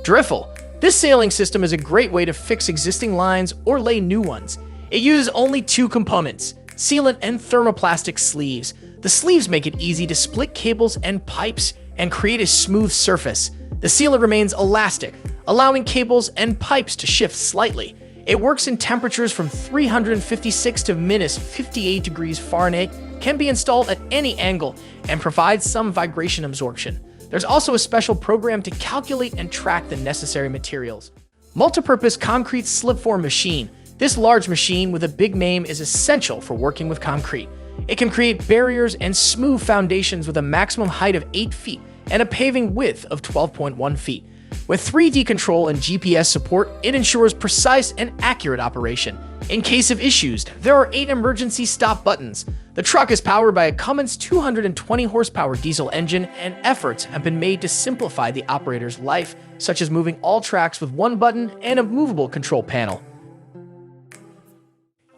Drifil. This sealing system is a great way to fix existing lines or lay new ones. It uses only two components, sealant and thermoplastic sleeves. The sleeves make it easy to split cables and pipes and create a smooth surface. The sealant remains elastic, allowing cables and pipes to shift slightly. It works in temperatures from 356 to minus 58 degrees Fahrenheit, can be installed at any angle, and provides some vibration absorption. There's also a special program to calculate and track the necessary materials. Multipurpose concrete slipform machine. This large machine with a big name is essential for working with concrete. It can create barriers and smooth foundations with a maximum height of 8 feet and a paving width of 12.1 feet. With 3D control and GPS support, it ensures precise and accurate operation. In case of issues, there are 8 emergency stop buttons. The truck is powered by a Cummins 220 horsepower diesel engine, and efforts have been made to simplify the operator's life, such as moving all tracks with one button and a movable control panel.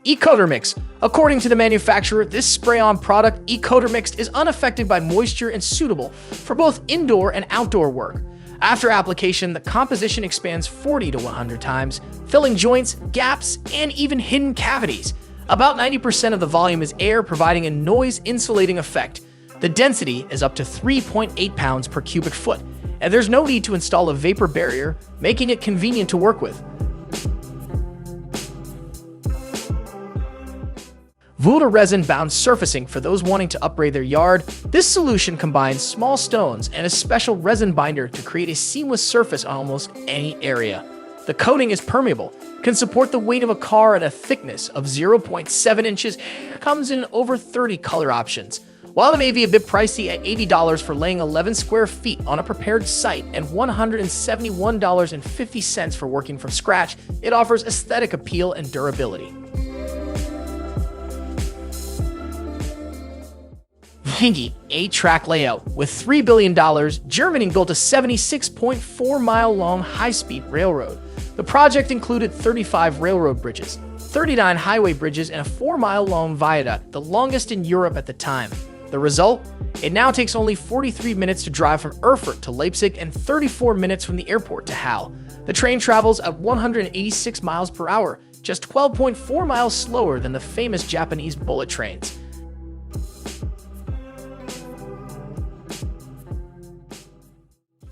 Ecotermix. According to the manufacturer, this spray-on product, Ecotermix, is unaffected by moisture and suitable for both indoor and outdoor work. After application, the composition expands 40 to 100 times, filling joints, gaps, and even hidden cavities. About 90% of the volume is air, providing a noise-insulating effect. The density is up to 3.8 pounds per cubic foot, and there's no need to install a vapor barrier, making it convenient to work with. Vuba resin-bound surfacing for those wanting to upgrade their yard. This solution combines small stones and a special resin binder to create a seamless surface on almost any area. The coating is permeable, can support the weight of a car at a thickness of 0.7 inches, comes in over 30 color options. While it may be a bit pricey at $80 for laying 11 square feet on a prepared site and $171.50 for working from scratch, it offers aesthetic appeal and durability. Hingy 8-track layout. With $3 billion, Germany built a 76.4-mile-long high-speed railroad. The project included 35 railroad bridges, 39 highway bridges, and a 4-mile-long viaduct, the longest in Europe at the time. The result? It now takes only 43 minutes to drive from Erfurt to Leipzig and 34 minutes from the airport to Halle. The train travels at 186 miles per hour, just 12.4 miles slower than the famous Japanese bullet trains.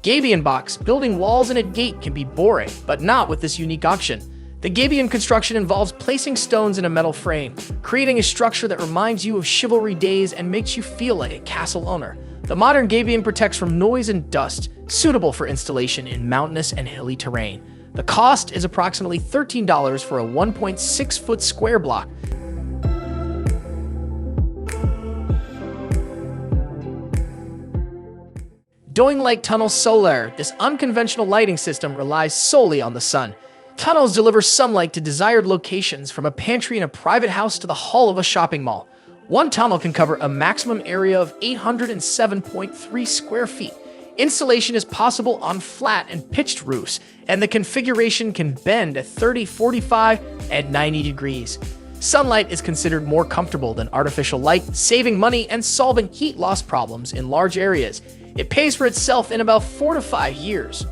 Gabion box. Building walls and a gate can be boring, but not with this unique option. The gabion construction involves placing stones in a metal frame, creating a structure that reminds you of chivalry days and makes you feel like a castle owner. The modern gabion protects from noise and dust, suitable for installation in mountainous and hilly terrain. The cost is approximately $13 for a 1.6-foot square block. Doinglight tunnel solare. This unconventional lighting system relies solely on the sun. Tunnels deliver sunlight to desired locations, from a pantry in a private house to the hall of a shopping mall. One tunnel can cover a maximum area of 807.3 square feet. Installation is possible on flat and pitched roofs, and the configuration can bend at 30, 45, and 90 degrees. Sunlight is considered more comfortable than artificial light, saving money and solving heat loss problems in large areas. It pays for itself in about 4 to 5 years.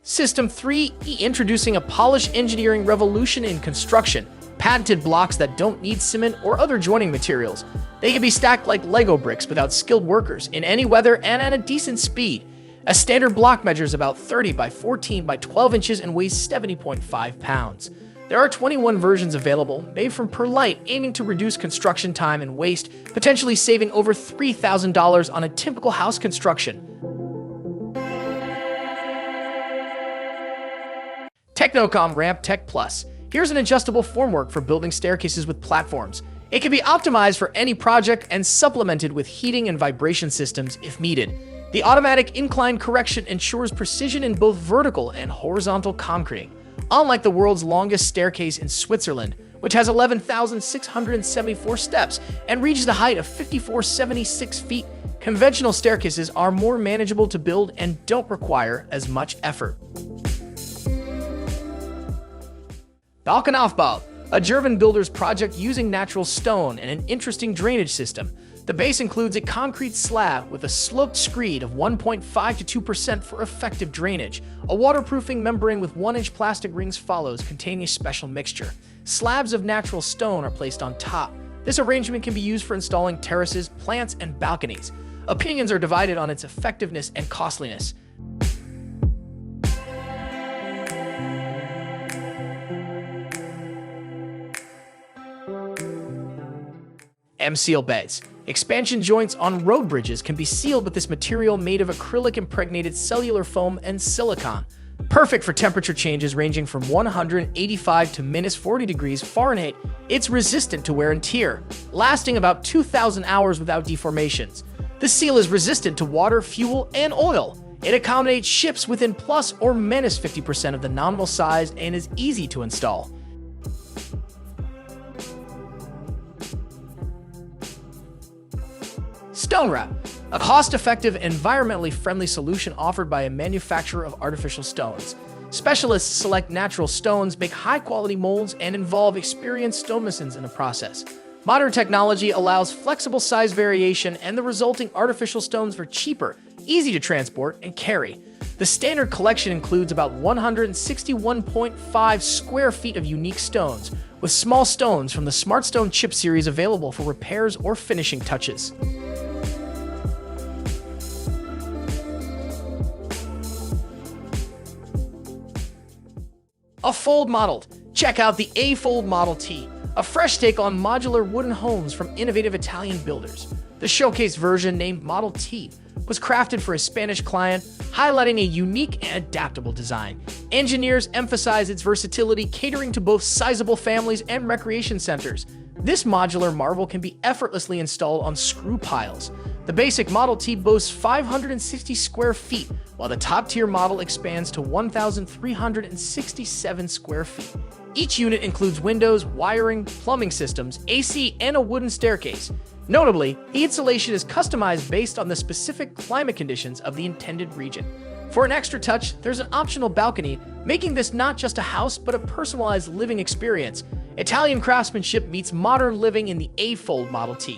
System 3, introducing a polished engineering revolution in construction. Patented blocks that don't need cement or other joining materials. They can be stacked like Lego bricks without skilled workers, in any weather and at a decent speed. A standard block measures about 30 by 14 by 12 inches and weighs 70.5 pounds. There are 21 versions available, made from perlite, aiming to reduce construction time and waste, potentially saving over $3,000 on a typical house construction. Tecnocom ramp-tec Plus. Here's an adjustable formwork for building staircases with platforms. It can be optimized for any project and supplemented with heating and vibration systems if needed. The automatic incline correction ensures precision in both vertical and horizontal concreting. Unlike the world's longest staircase in Switzerland, which has 11,674 steps and reaches the height of 5,476 feet, conventional staircases are more manageable to build and don't require as much effort. Balkonaufbau. a German builder's project using natural stone and an interesting drainage system. The base includes a concrete slab with a sloped screed of 1.5 to 2% for effective drainage. A waterproofing membrane with 1-inch plastic rings follows, containing a special mixture. Slabs of natural stone are placed on top. This arrangement can be used for installing terraces, plants, and balconies. Opinions are divided on its effectiveness and costliness. Emseal beds. Expansion joints on road bridges can be sealed with this material made of acrylic-impregnated cellular foam and silicone. Perfect for temperature changes ranging from 185 to -40 degrees Fahrenheit, it's resistant to wear and tear, lasting about 2,000 hours without deformations. The seal is resistant to water, fuel, and oil. It accommodates ships within plus or minus 50% of the nominal size and is easy to install. Stonewrap, a cost-effective, environmentally friendly solution offered by a manufacturer of artificial stones. Specialists select natural stones, make high-quality molds, and involve experienced stonemasons in the process. Modern technology allows flexible size variation, and the resulting artificial stones are cheaper, easy to transport and carry. The standard collection includes about 161.5 square feet of unique stones, with small stones from the SmartStone chip series available for repairs or finishing touches. A fold model. Check out the A-Fold Model T, a fresh take on modular wooden homes from innovative Italian builders. The showcase version, named Model T, was crafted for a Spanish client, highlighting a unique and adaptable design. Engineers emphasize its versatility, catering to both sizable families and recreation centers. This modular marvel can be effortlessly installed on screw piles. The basic Model T boasts 560 square feet, while the top-tier model expands to 1,367 square feet. Each unit includes windows, wiring, plumbing systems, AC, and a wooden staircase. Notably, the installation is customized based on the specific climate conditions of the intended region. For an extra touch, there's an optional balcony, making this not just a house, but a personalized living experience. Italian craftsmanship meets modern living in the A-Fold Model T.